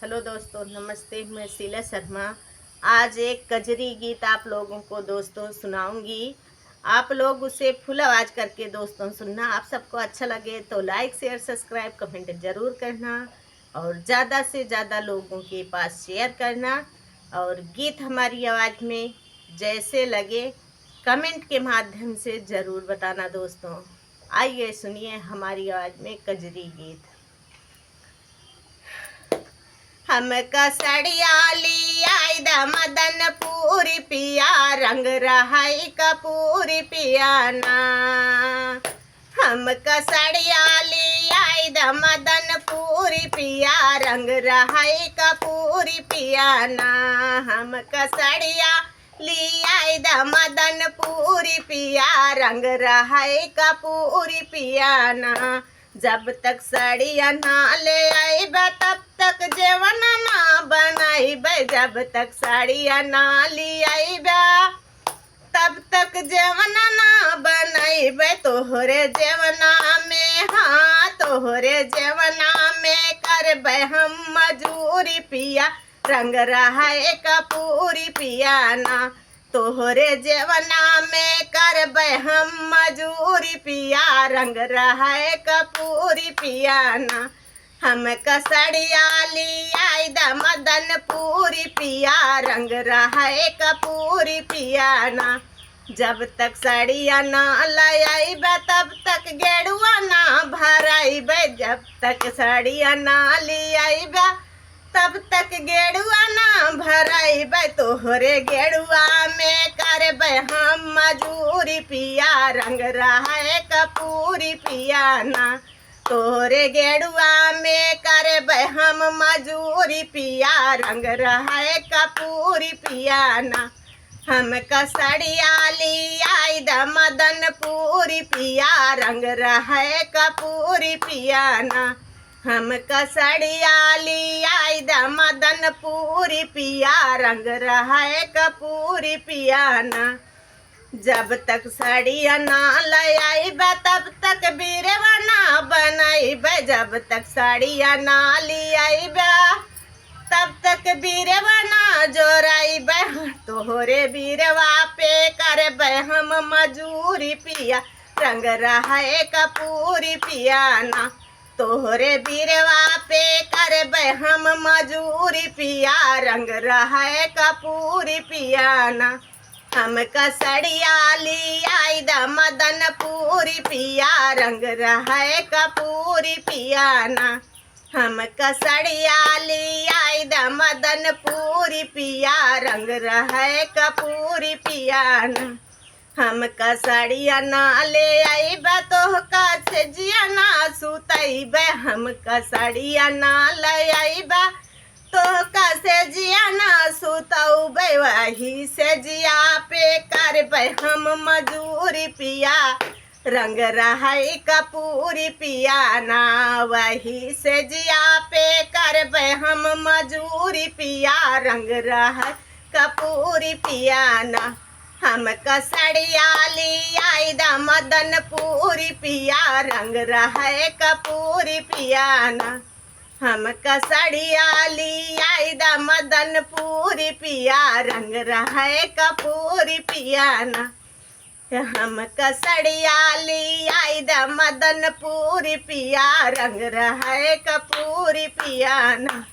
Hello दोस्तों, नमस्ते। मैं शीला शर्मा आज एक कजरी गीत आप लोगों को दोस्तों सुनाऊंगी। आप लोग उसे फुल आवाज़ करके दोस्तों सुनना। आप सबको अच्छा लगे तो लाइक शेयर सब्सक्राइब कमेंट ज़रूर करना और ज़्यादा से ज़्यादा लोगों के पास शेयर करना। और गीत हमारी आवाज़ में जैसे लगे कमेंट के माध्यम से ज़रूर बताना दोस्तों। आइए सुनिए हमारी आवाज़ में कजरी गीत। हमका सड़िया लियाई द मदन पूरी पिया, रंग रहाई कपूरी पियाना। हमका सड़िया लियाई द मदन पूरी पिया, रंग रहाई कपूरी पियाना। हमका सड़िया लियाई द मदन पूरी पिया, रंग रहाई कपूरी पियाना। जब तक साड़िया ना ले आईबा तब तक जेवन ना बनाईबे। जब तक साड़िया ना ले आईबा तब तक जेवन ना बनाईबे। तोहरे जेवना में तोहरे जेवना में करबे हम मजूरी पिया, रंग रहाए कपूरी पियाना। तोहरे जेवना में करबे हम मजूरी पिया, रंग रहाए कपूरी पियाना। हमका सड़िया लियाई द मदन पूरी पिया, रंग रहाए कपूरी पियाना। जब तक सड़िया ना लाइबे तब तक गेड़ुआ ना भराइबे। जब तक सड़िया ना लियाइबे तब तक गेड़ुआ ना भराइबे। तोहरे गेड़ुआ में करबे हम मजूरी पिया, रंग रहाए कपूरी पियाना। तोहरे गेड़ुआ में करबे हम मजूरी पिया, रंग रहाए कपूरी पियाना। हमका सड़िया लियाई द मदन पूरी पिया, रंग रहाए कपूरी पियाना। हमका सड़िया लियाई द मदन पूरी पिया, रंग रहाए कपूरी पियाना। जब तक सड़िया ना लाइबे तब तक बीरवा ना बनाइबे। जब तक सड़िया ना लियाइबे तब तक बीरवा ना जोराइबे। तोहरे बीरवा पे करबे हम मजूरी पिया, रंग रहाए कपूरी पियाना। तोहरे बीरवा पे करबे हम मजूरी पिया, रंग रहाए कपूरी पियाना। हमका सड़िया लियाई द मदन पूरी पिया, रंग रहाए कपूरी पियाना। हमका सड़िया लियाई द मदन पूरी पिया, रंग रहाए कपूरी पियाना। हमका सड़िया ना ले आईबे तोहका से जिया ना सुतईबे। हमका सड़िया ना ले आईबे तोहका से जिया ना सुतऊबे। वही से जिया पे करबे हम मजूरी पिया, रंग रहाई कपूरी पियाना। वही से जिया पे करबे हम मजूरी पिया, रंग रहाई कपूरी पियाना। हमका सड़िया लियाई द मदन पूरी पिया, रंग रहाए कपूरी पियाना। हमका सड़िया लियाई द मदन पूरी पिया, रंग रहाए कपूरी पियाना। हमका सड़िया लियाई द मदन पूरी पिया, रंग रहाए कपूरी पियाना।